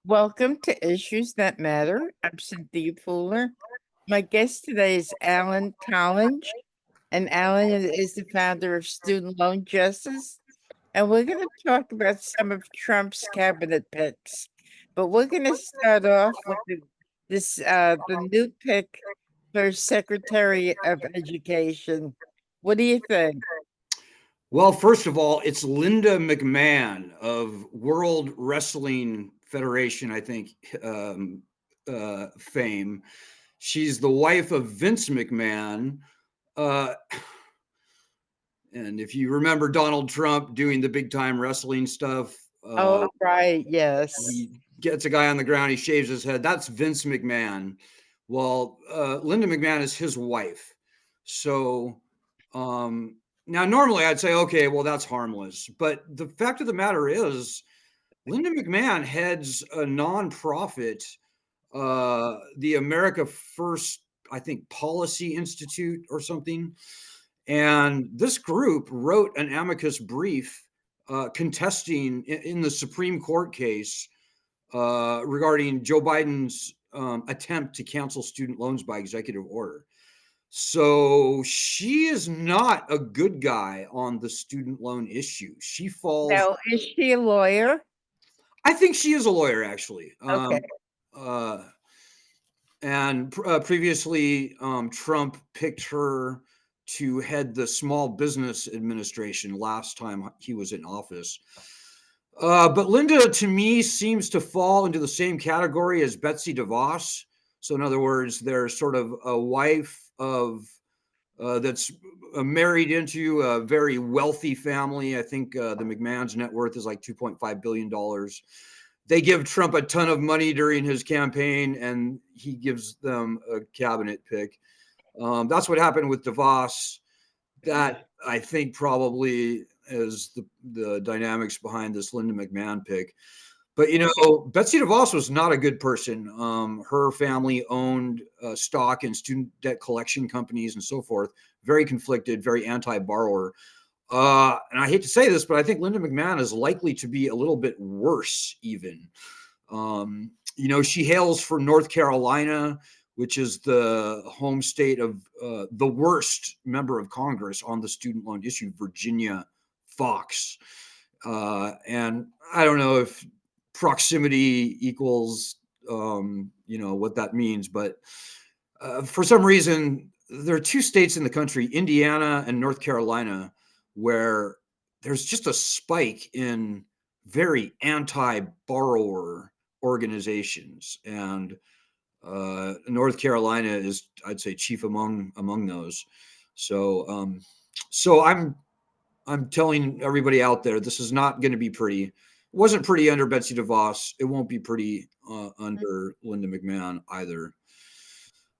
Welcome to Issues That Matter. I'm Cynthia Pooler. My guest today is Alan Collinge, and Alan is the founder of Student Loan Justice. And we're going to talk about some of Trump's cabinet picks. But we're going to start off with the new pick for Secretary of Education. What do you think? Well, first of all, it's Linda McMahon of World Wrestling Federation, I think, fame. She's the wife of Vince McMahon. Uh, and if you remember Donald Trump doing the big time wrestling stuff, Oh, right. Yes. he gets a guy on the ground, he shaves his head. That's Vince McMahon. Well, Linda McMahon is his wife. So, now normally I'd say, okay, well, that's harmless. But the fact of the matter is, Linda McMahon heads a nonprofit, the America First, I think, Policy Institute or something. And this group wrote an amicus brief contesting in the Supreme Court case regarding Joe Biden's attempt to cancel student loans by executive order. So she is not a good guy on the student loan issue. She falls. Now, is she a lawyer? I think she is a lawyer, actually. Okay. Uh, and previously, Trump picked her to head the Small Business Administration last time he was in office. But Linda, to me, seems to fall into the same category as Betsy DeVos. So, in other words, they're sort of a wife of that's married into a very wealthy family. I think the McMahon's net worth is like $2.5 billion. They give Trump a ton of money during his campaign, and he gives them a cabinet pick. That's what happened with DeVos. That I think probably is the dynamics behind this Linda McMahon pick. But Betsy DeVos was not a good person. Her family owned stock in student debt collection companies and so forth. Very conflicted, very anti-borrower. And I hate to say this, but I think Linda McMahon is likely to be a little bit worse, even. She hails from North Carolina, which is the home state of the worst member of Congress on the student loan issue, Virginia Fox. And I don't know if proximity equals, what that means, but for some reason, there are two states in the country, Indiana and North Carolina, where there's just a spike in very anti-borrower organizations, and North Carolina is, I'd say, chief among those. So I'm telling everybody out there, this is not going to be pretty. It wasn't pretty under Betsy DeVos. It won't be pretty under Linda McMahon either.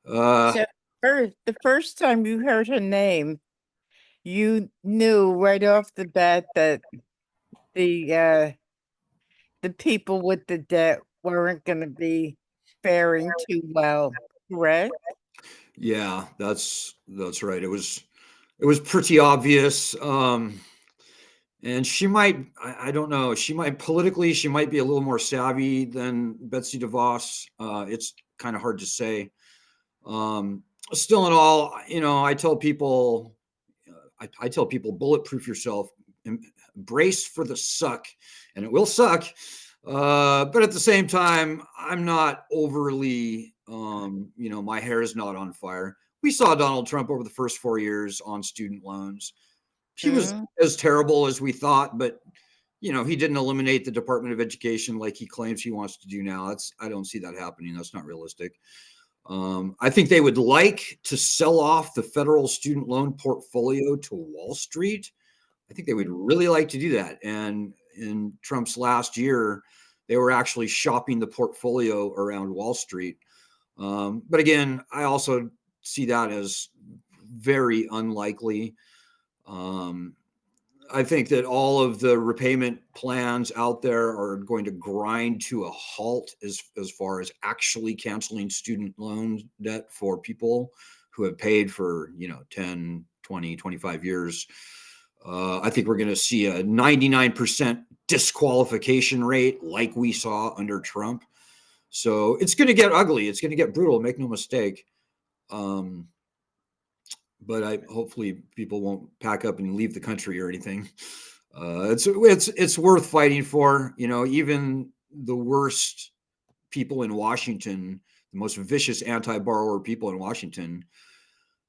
So the first time you heard her name, you knew right off the bat that the people with the debt weren't going to be faring too well, correct? Yeah, that's right. It was pretty obvious. And she might, I don't know, she might politically, she might be a little more savvy than Betsy DeVos. It's kind of hard to say. Still in all, I tell people, I tell people, bulletproof yourself, brace for the suck, and it will suck. But at the same time, I'm not overly, my hair is not on fire. We saw Donald Trump over the first 4 years on student loans. He was as terrible as we thought, but he didn't eliminate the Department of Education like he claims he wants to do now. I don't see that happening. That's not realistic. I think they would like to sell off the federal student loan portfolio to Wall Street. I think they would really like to do that. And in Trump's last year, they were actually shopping the portfolio around Wall Street. But again, I also see that as very unlikely. I think that all of the repayment plans out there are going to grind to a halt as far as actually canceling student loan debt for people who have paid for 10, 20, 25 years. I think we're going to see a 99% disqualification rate like we saw under Trump. So it's going to get ugly. It's going to get brutal. Make no mistake. Um, but I hopefully people won't pack up and leave the country or anything. It's worth fighting for. You know, even the worst people in Washington, the most vicious anti-borrower people in Washington,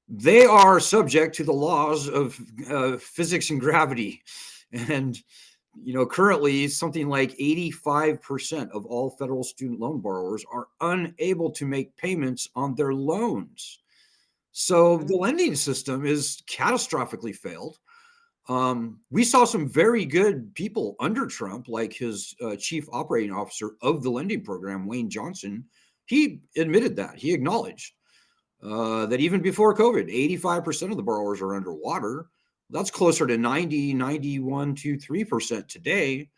they are subject to the laws of physics and gravity. And, you know, currently something like 85% of all federal student loan borrowers are unable to make payments on their loans. So the lending system is catastrophically failed. We saw some very good people under Trump, like his chief operating officer of the lending program, Wayne Johnson. He admitted that. He acknowledged that even before COVID, 85% of the borrowers are underwater. That's closer to 90, 91 to 3% today.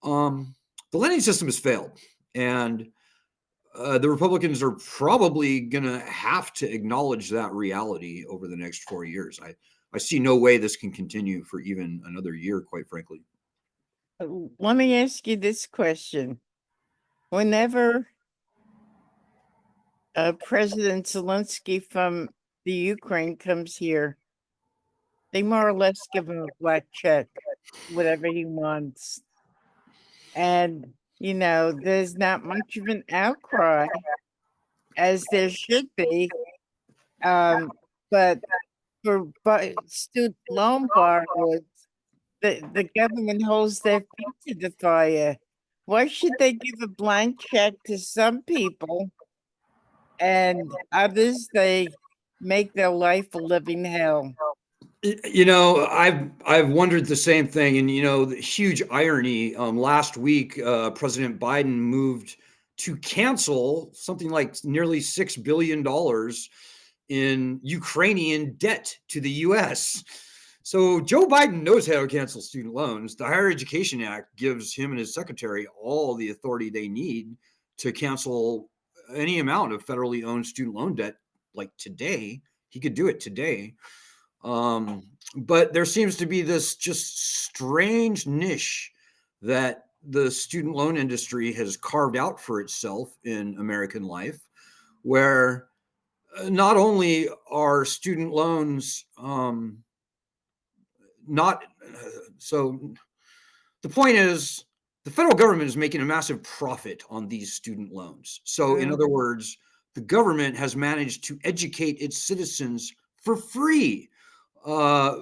The lending system has failed. And the Republicans are probably going to have to acknowledge that reality over the next 4 years. I see no way this can continue for even another year, quite frankly. Let me ask you this question. Whenever President Zelensky from the Ukraine comes here, they more or less give him a black check, whatever he wants. And, there's not much of an outcry as there should be. But student loan borrowers, the government holds their feet to the fire. Why should they give a blank check to some people and others they make their life a living hell? You know, I've wondered the same thing, and you know, the huge irony. Last week, President Biden moved to cancel something like nearly $6 billion in Ukrainian debt to the U.S. So Joe Biden knows how to cancel student loans. The Higher Education Act gives him and his secretary all the authority they need to cancel any amount of federally owned student loan debt. Like today, he could do it today. Um, but there seems to be this just strange niche that the student loan industry has carved out for itself in American life, where not only are student loans not so the point is the federal government is making a massive profit on these student loans. So, in other words, the government has managed to educate its citizens for free uh,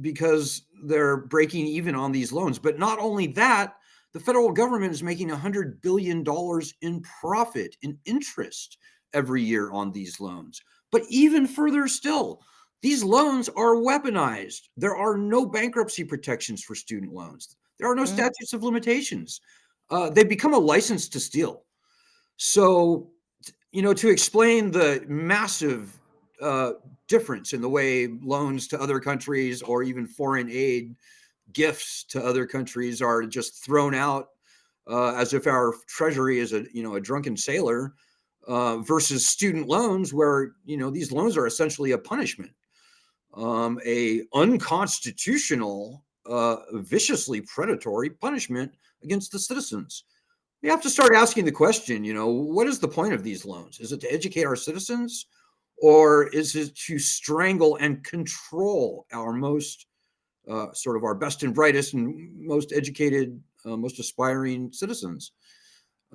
because they're breaking even on these loans. But not only that, the federal government is making $100 billion in profit in interest every year on these loans. But even further still, these loans are weaponized. There are no bankruptcy protections for student loans. There are no statutes of limitations. They become a license to steal. So, you know, to explain the massive difference in the way loans to other countries or even foreign aid gifts to other countries are just thrown out as if our treasury is a drunken sailor versus student loans where these loans are essentially a punishment, a unconstitutional, viciously predatory punishment against the citizens. We have to start asking the question, what is the point of these loans? Is it to educate our citizens, or is it to strangle and control our most sort of our best and brightest and most educated, most aspiring citizens?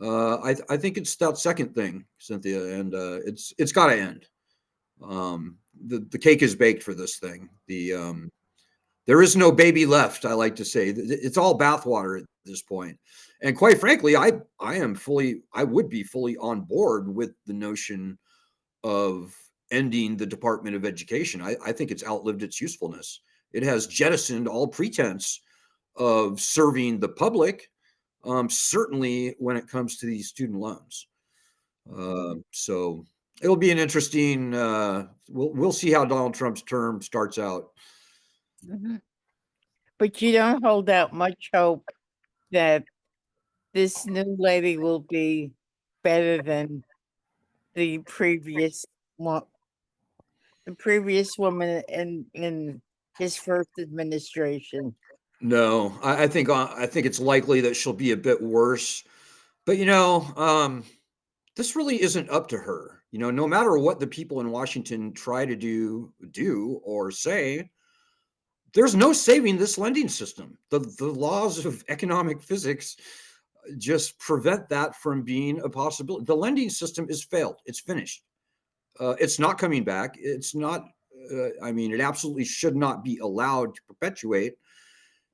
I think it's that second thing, Cynthia, and it's got to end. The cake is baked for this thing. There is no baby left. I like to say it's all bathwater at this point. And quite frankly, I would be fully on board with the notion of ending the Department of Education. I think it's outlived its usefulness. It has jettisoned all pretense of serving the public, certainly when it comes to these student loans. So it'll be an interesting. We'll see how Donald Trump's term starts out. But you don't hold out much hope that this new lady will be better than the previous one, the previous woman in his first administration. No, I think it's likely that she'll be a bit worse. But this really isn't up to her. No matter what the people in Washington try to do or say, there's no saving this lending system. The laws of economic physics just prevent that from being a possibility. The lending system is failed. It's finished. It's not coming back. It's not. I mean, it absolutely should not be allowed to perpetuate.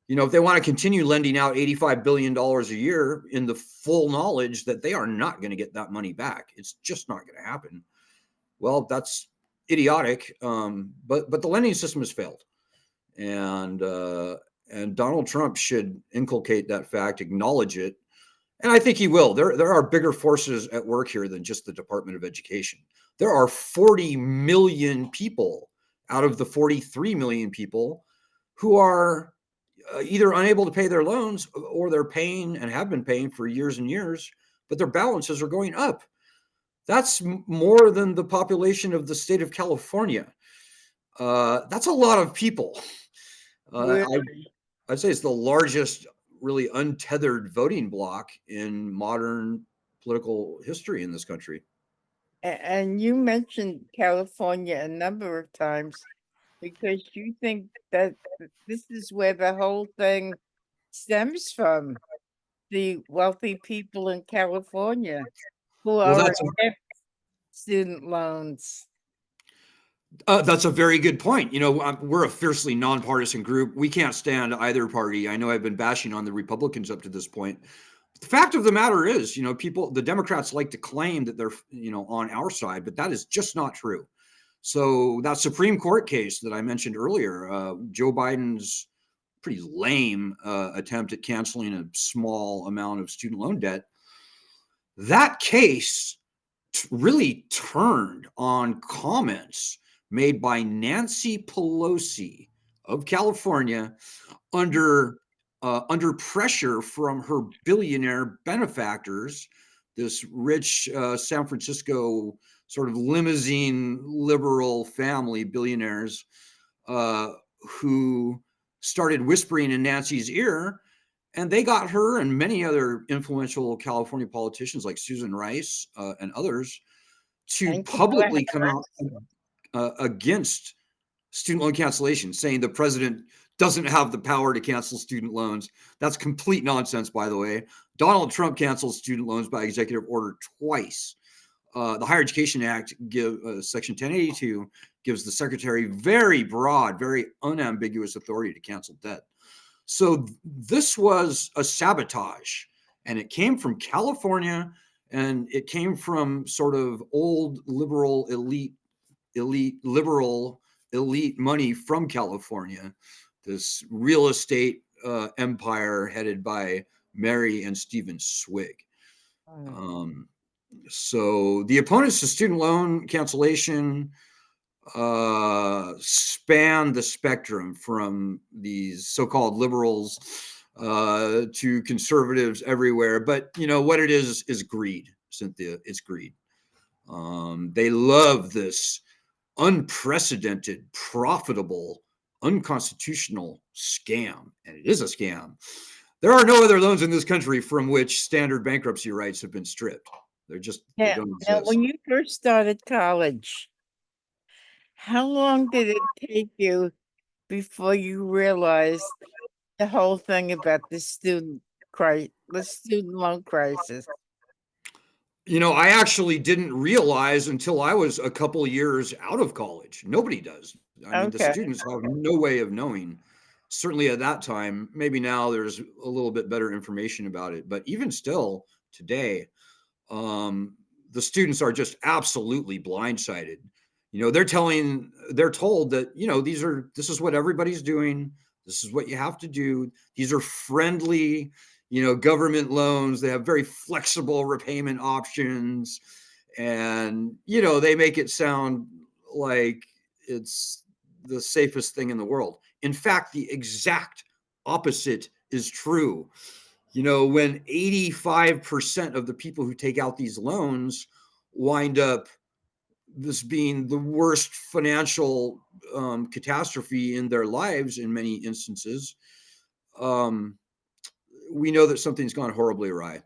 If they want to continue lending out $85 billion a year in the full knowledge that they are not going to get that money back, it's just not going to happen. Well, that's idiotic. But the lending system has failed, and Donald Trump should inculcate that fact, acknowledge it, and I think he will. There are bigger forces at work here than just the Department of Education. There are 40 million people out of the 43 million people who are either unable to pay their loans, or they're paying and have been paying for years and years, but their balances are going up. That's more than the population of the state of California. That's a lot of people. Uh, I, Really. I'd say it's the largest, really untethered voting bloc in modern political history in this country. And you mentioned California a number of times because you think that this is where the whole thing stems from, the wealthy people in California who Well, are against student loans. that's a very good point. We're a fiercely nonpartisan group. We can't stand either party. I know I've been bashing on the Republicans up to this point. The fact of the matter is, the Democrats like to claim that they're, on our side, but that is just not true. So that Supreme Court case that I mentioned earlier, Joe Biden's pretty lame attempt at canceling a small amount of student loan debt, that case really turned on comments made by Nancy Pelosi of California under pressure from her billionaire benefactors, this rich San Francisco sort of limousine liberal family billionaires who started whispering in Nancy's ear, and they got her and many other influential California politicians like Susan Rice and others to And Kamala publicly come out Harris. against student loan cancellation, saying the president doesn't have the power to cancel student loans. That's complete nonsense, by the way. Donald Trump canceled student loans by executive order twice. The Higher Education Act, Section 1082, gives the secretary very broad, very unambiguous authority to cancel debt. So this was a sabotage, and it came from California, and it came from sort of old liberal elite money from California, this real estate empire headed by Mary and Stephen Swig. Mm. So the opponents to student loan cancellation span the spectrum from these so-called liberals to conservatives everywhere. But what it is greed, Cynthia. It's greed. They love this unprecedented, profitable, unconstitutional scam, and it is a scam. There are no other loans in this country from which standard bankruptcy rights have been stripped. They Yeah. don't Now, exist. when you first started college, how long did it take you before you realized the whole thing about the student loan crisis? I actually didn't realize until I was a couple years out of college. Nobody does. I mean, the Okay. students have no way of knowing. Certainly at that time, maybe now there's a little bit better information about it. But even still today, um, the students are just absolutely blindsided. They're told that, this is what everybody's doing. This is what you have to do. These are friendly, government loans. They have very flexible repayment options. And, they make it sound like it's the safest thing in the world. In fact, the exact opposite is true. When 85% of the people who take out these loans wind up this being the worst financial catastrophe in their lives in many instances, um, we know that something's gone horribly awry.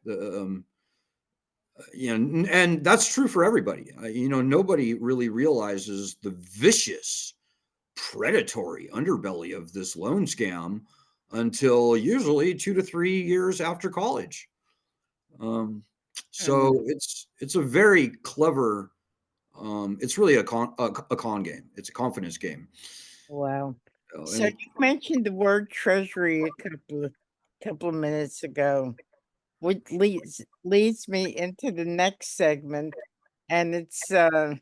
And that's true for everybody. Nobody really realizes the vicious, predatory underbelly of this loan scam until usually 2 to 3 years after college. Um, Mm, so it's a very clever. It's really a con game. It's a confidence game. wow. Uh, So and you mentioned the word treasury a couple of minutes ago, which leads me into the next segment, and it's the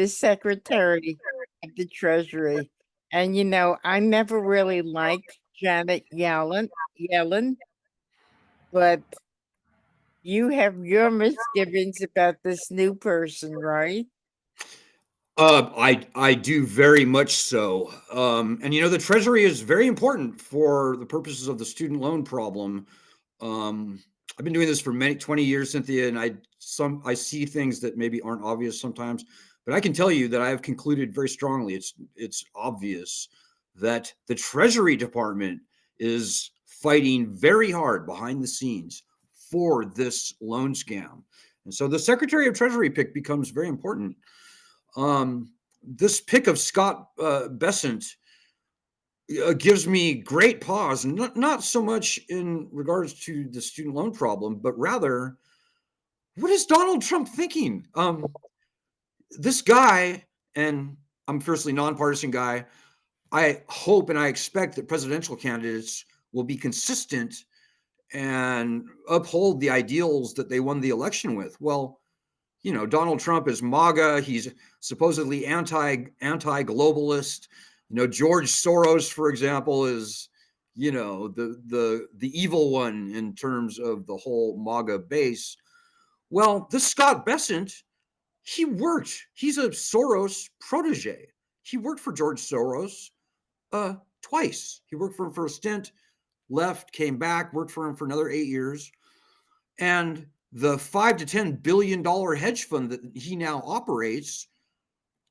Secretary of the Treasury. And I never really liked Janet Yellen, but you have your misgivings about this new person, right? I do very much so. And the Treasury is very important for the purposes of the student loan problem. Um, I've been doing this for 20 years, Cynthia, and I see things that maybe aren't obvious sometimes, but I can tell you that I have concluded very strongly it's obvious that the Treasury Department is fighting very hard behind the scenes for this loan scam. And so the Secretary of Treasury pick becomes very important. This pick of Scott Bessent gives me great pause, not so much in regards to the student loan problem, but rather, what is Donald Trump thinking? This guy, and I'm firstly nonpartisan guy. I hope and I expect that presidential candidates will be consistent and uphold the ideals that they won the election with. Well, Donald Trump is MAGA. He's supposedly anti-globalist. George Soros, for example, is the evil one in terms of the whole MAGA base. Well, this Scott Bessent, he worked. He's a Soros protege. He worked for George Soros twice. He worked for him for a stint, left, came back, worked for him for another 8 years. And the $5 to $10 billion hedge fund that he now operates,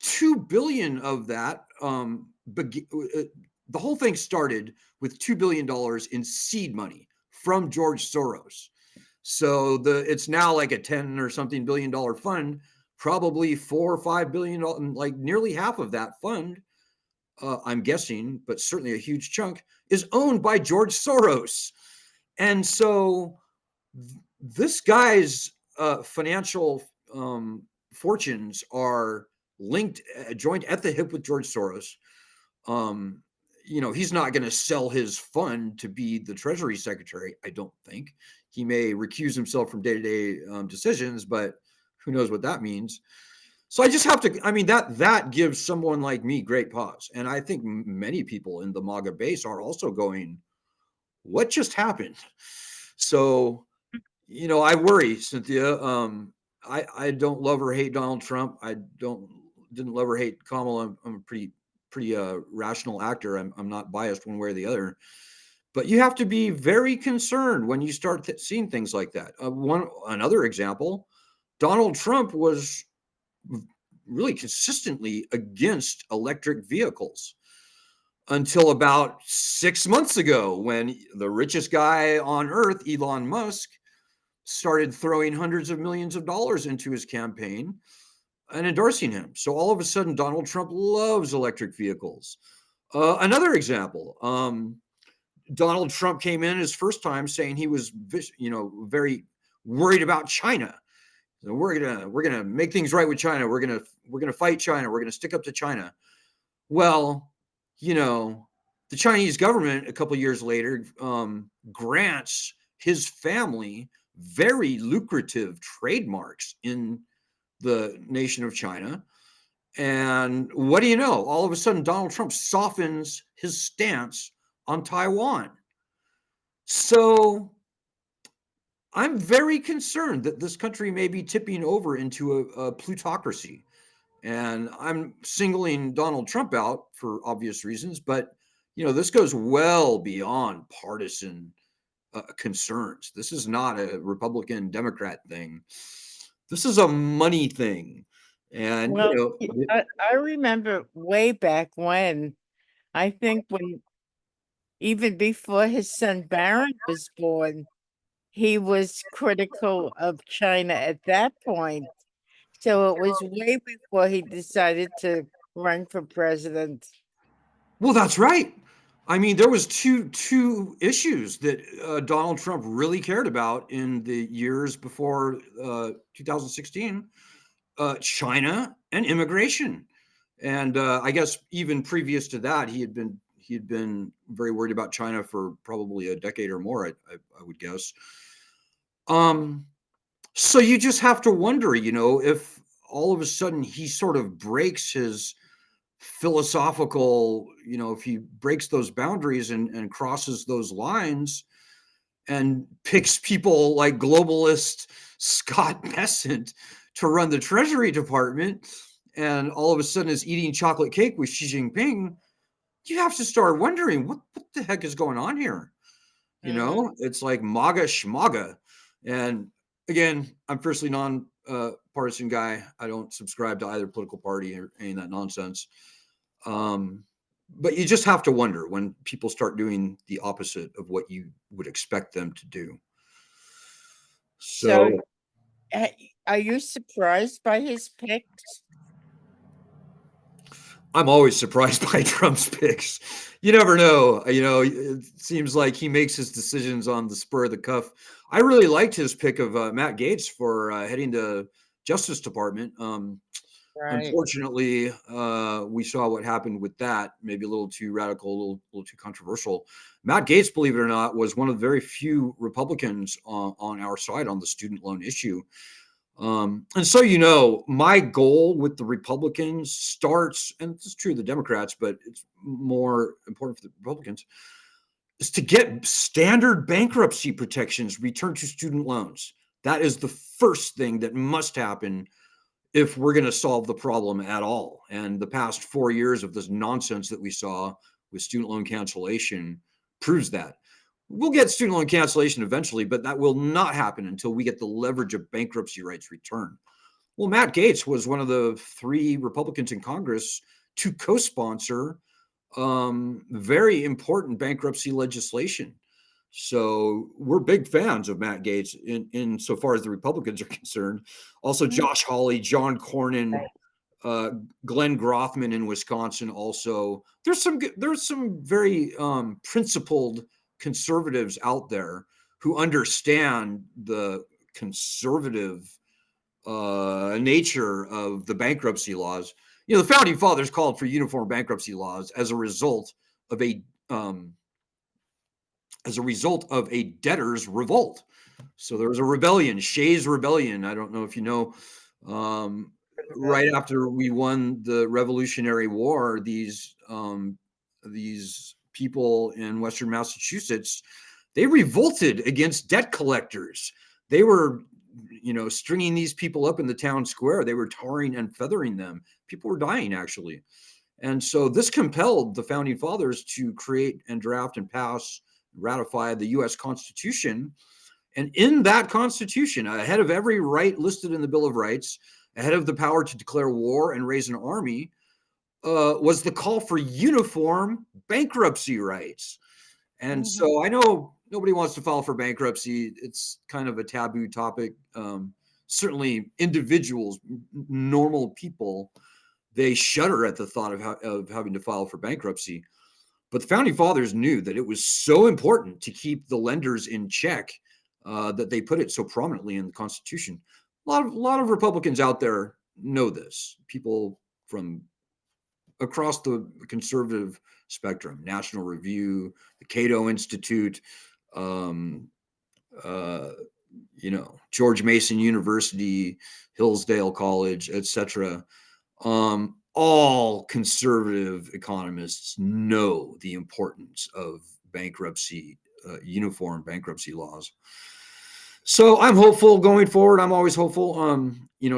2 billion of that, the whole thing started with $2 billion in seed money from George Soros. So it's now like a 10 or something $billion fund. Probably 4 or 5 billion, like nearly half of that fund, I'm guessing, but certainly a huge chunk, is owned by George Soros. And so this guy's financial fortunes are linked, joined at the hip with George Soros. Um, he's not going to sell his fund to be the Treasury Secretary. I don't think he may recuse himself from day-to-day decisions, but who knows what that means. So I just have to. I mean, that gives someone like me great pause, and I think many people in the MAGA base are also going, "What just happened?" So I worry, Cynthia. I don't love or hate Donald Trump. I didn't love or hate Kamala. I'm a pretty rational actor. I'm not biased one way or the other. But you have to be very concerned when you start seeing things like that. Another example, Donald Trump was really consistently against electric vehicles until about 6 months ago, when the richest guy on earth, Elon Musk, started throwing hundreds of millions of dollars into his campaign and endorsing him. So all of a sudden, Donald Trump loves electric vehicles. Another example, Donald Trump came in his first time saying he was, very worried about China. So we're gonna make things right with China. We're gonna fight China. We're gonna stick up to China. Well, you know, the Chinese government a couple years later grants his family very lucrative trademarks in the nation of China. And what do you know? All of a sudden, Donald Trump softens his stance on Taiwan. So I'm very concerned that this country may be tipping over into a plutocracy. And I'm singling Donald Trump out for obvious reasons, but this goes well beyond partisan concerns. This is not a Republican Democrat thing. This is a money thing. And Well, I remember way back when, I think when even before his son Barron was born, he was critical of China at that point. So it was way before he decided to run for president. Well, that's right. I mean, there was two issues that Donald Trump really cared about in the years before 2016: China and immigration. And I guess even previous to that, he had been very worried about China for probably a decade or more. I would guess. Um, so you just have to wonder, if all of a sudden he sort of breaks his philosophical, if he breaks those boundaries and crosses those lines and picks people like globalist Scott Bessent to run the Treasury Department, and all of a sudden is eating chocolate cake with Xi Jinping, you have to start wondering what the heck is going on here. It's like MAGA schmaga. And again, I'm fiercely non partisan guy. I don't subscribe to either political party or any of that nonsense. Um, but you just have to wonder when people start doing the opposite of what you would expect them to do. So, So uh, are you surprised by his picks? I'm always surprised by Trump's picks. You never know. It seems like he makes his decisions on the spur of the cuff. I really liked his pick of Matt Gaetz for heading the Justice Department. Right. Unfortunately, we saw what happened with that. Maybe a little too radical, a little too controversial. Matt Gaetz, believe it or not, was one of the very few Republicans on our side on the student loan issue. And so, my goal with the Republicans starts, and it's true of the Democrats, but it's more important for the Republicans, is to get standard bankruptcy protections returned to student loans. That is the first thing that must happen if we're going to solve the problem at all. And the past 4 years of this nonsense that we saw with student loan cancellation proves that. We'll get student loan cancellation eventually, but that will not happen until we get the leverage of bankruptcy rights returned. Well, Matt Gaetz was one of the 3 Republicans in Congress to co-sponsor very important bankruptcy legislation. So we're big fans of Matt Gaetz in so far as the Republicans are concerned. Also, Mhm. Josh Hawley, John Cornyn, uh, Glenn Grothman in Wisconsin. Also, there's some very principled conservatives out there who understand the conservative nature of the bankruptcy laws. The founding fathers called for uniform bankruptcy laws of a um, as a result of a debtor's revolt. So there was a rebellion, Shays Rebellion. I don't know if you know. Um, right after we won the Revolutionary War, these people in Western Massachusetts, they revolted against debt collectors. They were, stringing these people up in the town square. They were tarring and feathering them. People were dying, actually. And so this compelled the founding fathers to create and draft and pass, ratify the U.S. Constitution. And in that Constitution, ahead of every right listed in the Bill of Rights, ahead of the power to declare war and raise an army, was the call for uniform bankruptcy rights. And Mhm. so I know nobody wants to file for bankruptcy. It's kind of a taboo topic. Certainly, individuals, normal people, they shudder at the thought of having to file for bankruptcy. But the founding fathers knew that it was so important to keep the lenders in check that they put it so prominently in the Constitution. A lot of Republicans out there know this. People from across the conservative spectrum, National Review, the Cato Institute, um, uh, George Mason University, Hillsdale College, etc. All conservative economists know the importance of bankruptcy, uniform bankruptcy laws. So I'm hopeful going forward. I'm always hopeful.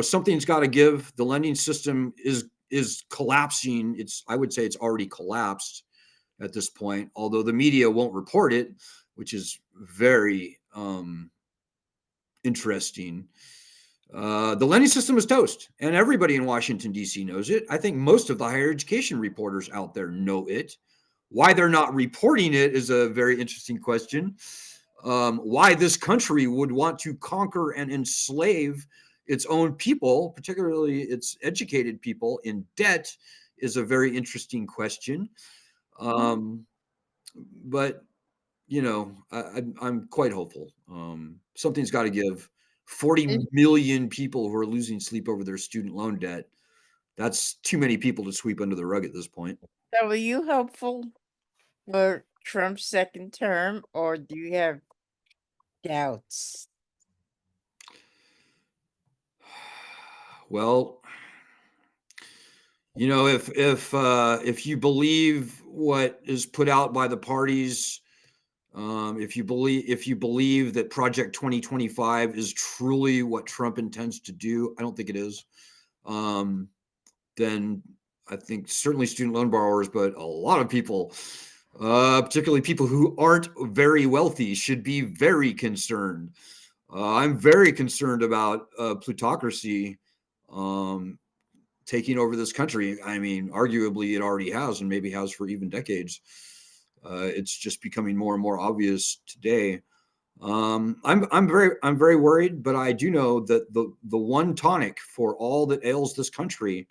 Something's got to give. The lending system is collapsing. I would say it's already collapsed at this point, although the media won't report it, which is very interesting. The lending system is toast, and everybody in Washington, D.C. knows it. I think most of the higher education reporters out there know it. Why they're not reporting it is a very interesting question. why this country would want to conquer and enslave its own people, particularly its educated people, in debt is a very interesting question. Um, but I'm quite hopeful. Something's got to give. 40 And million people who are losing sleep over their student loan debt. That's too many people to sweep under the rug at this point. so are you hopeful for Trump's second term, or do you have doubts? Well, if you believe what is put out by the parties, if you believe that Project 2025 is truly what Trump intends to do, I don't think it is. Um, then I think certainly student loan borrowers, but a lot of people, particularly people who aren't very wealthy, should be very concerned. I'm very concerned about plutocracy um, taking over this country. I mean, arguably it already has, and maybe has for even decades. It's just becoming more and more obvious today. I'm very worried, but I do know that the one tonic for all that ails this country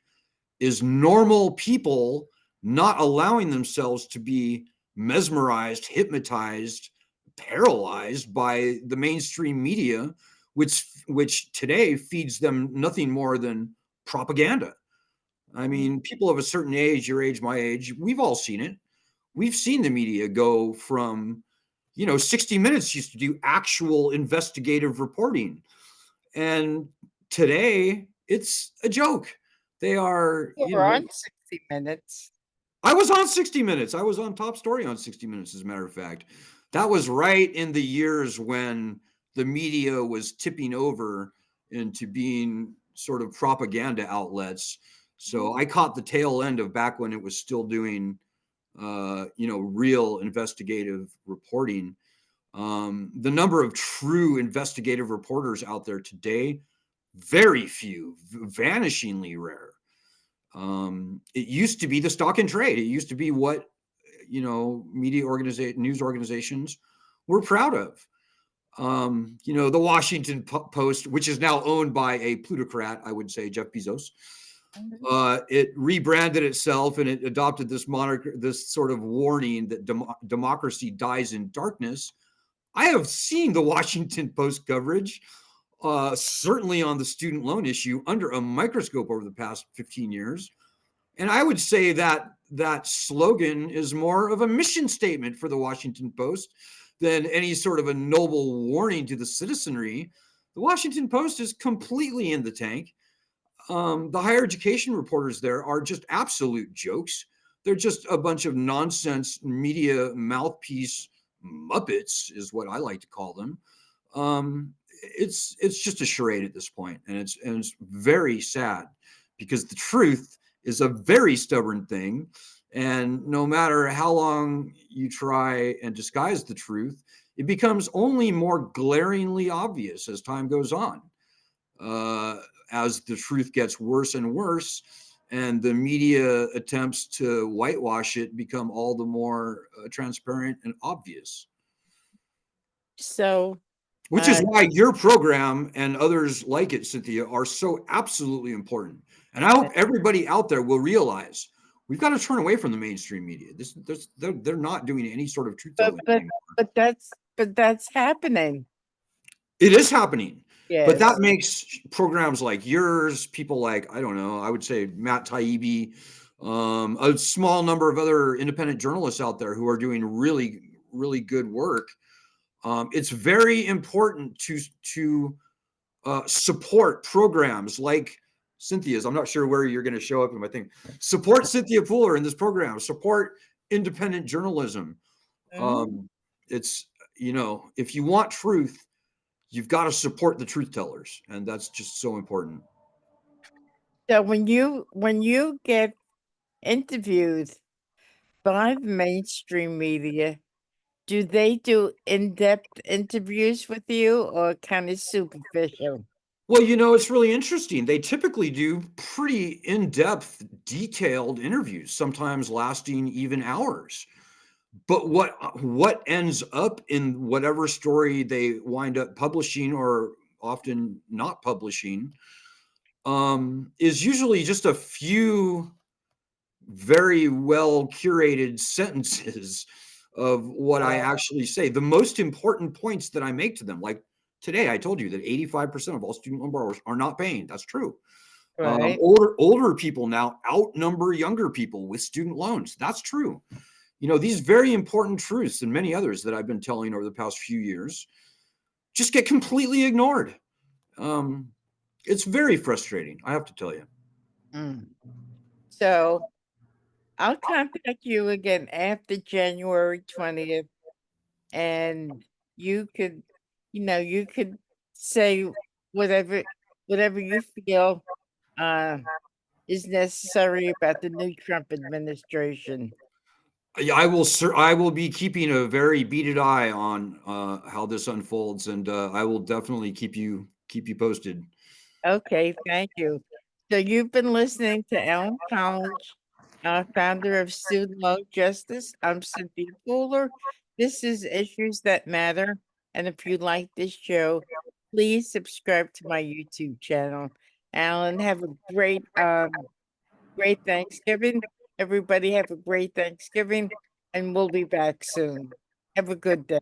is normal people not allowing themselves to be mesmerized, hypnotized, paralyzed by the mainstream media, which today feeds them nothing more than propaganda. I mean, people of a certain age, your age, my age, we've all seen it. We've seen the media go from, 60 Minutes used to do actual investigative reporting. And today it's a joke. They are, We're on 60 Minutes. I was on 60 Minutes. I was on Top Story on 60 Minutes, as a matter of fact. That was right in the years when the media was tipping over into being sort of propaganda outlets. So I caught the tail end of back when it was still doing, real investigative reporting. The number of true investigative reporters out there today, very few, vanishingly rare. It used to be the stock and trade. It used to be what news organizations were proud of. The Washington Post, which is now owned by a plutocrat, I would say Jeff Bezos. It rebranded itself and it adopted this sort of warning that democracy dies in darkness. I have seen the Washington Post coverage, certainly on the student loan issue, under a microscope over the past 15 years. And I would say that that slogan is more of a mission statement for the Washington Post than any sort of a noble warning to the citizenry. The Washington Post is completely in the tank. The higher education reporters there are just absolute jokes. They're just a bunch of nonsense media mouthpiece muppets, is what I like to call them. It's just a charade at this point, and it's very sad because the truth is a very stubborn thing, and no matter how long you try and disguise the truth, it becomes only more glaringly obvious as time goes on. As the truth gets worse and worse, and the media attempts to whitewash it become all the more transparent and obvious. So, Which is why your program and others like it, Cynthia, are so absolutely important. And I hope everybody out there will realize we've got to turn away from the mainstream media. They're not doing any sort of truth but telling but anymore. but that's happening. It is happening. But that Yes. makes programs like yours, people like, I don't know, I would say Matt Taibbi, a small number of other independent journalists out there who are doing really, really good work. It's very important to support programs like Cynthia's. I'm not sure where you're going to show up in my thing. Support Cynthia Pooler in this program. Support independent journalism. Mhm. Um, it's if you want truth, you've got to support the truth tellers, and that's just so important. So when you get interviewed by the mainstream media, do they do in-depth interviews with you or kind of superficial? Well, it's really interesting. They typically do pretty in-depth, detailed interviews, sometimes lasting even hours. But what ends up in whatever story they wind up publishing or often not publishing is usually just a few very well curated sentences of what I Yeah. actually say. The most important points that I make to them, like today, I told you that 85% of all student loan borrowers are not paying. That's true. Right. Older people now outnumber younger people with student loans. That's true. You know, these very important truths and many others that I've been telling over the past few years just get completely ignored. Um, it's very frustrating, I have to tell you. Mm. So I'll contact you again after January 20th, and you could, you could say whatever whatever you feel uh is necessary about the new Trump administration. Yeah, I will be keeping a very beaded eye on how this unfolds, and I will definitely keep you posted. Okay, thank you. So you've been listening to Ellen College, founder of Student Loan Justice. I'm Cynthia Fuller. This is Issues That Matter. And if you like this show, please subscribe to my YouTube channel. Alan, have a great Thanksgiving. Everybody have a great Thanksgiving, and we'll be back soon. Have a good day.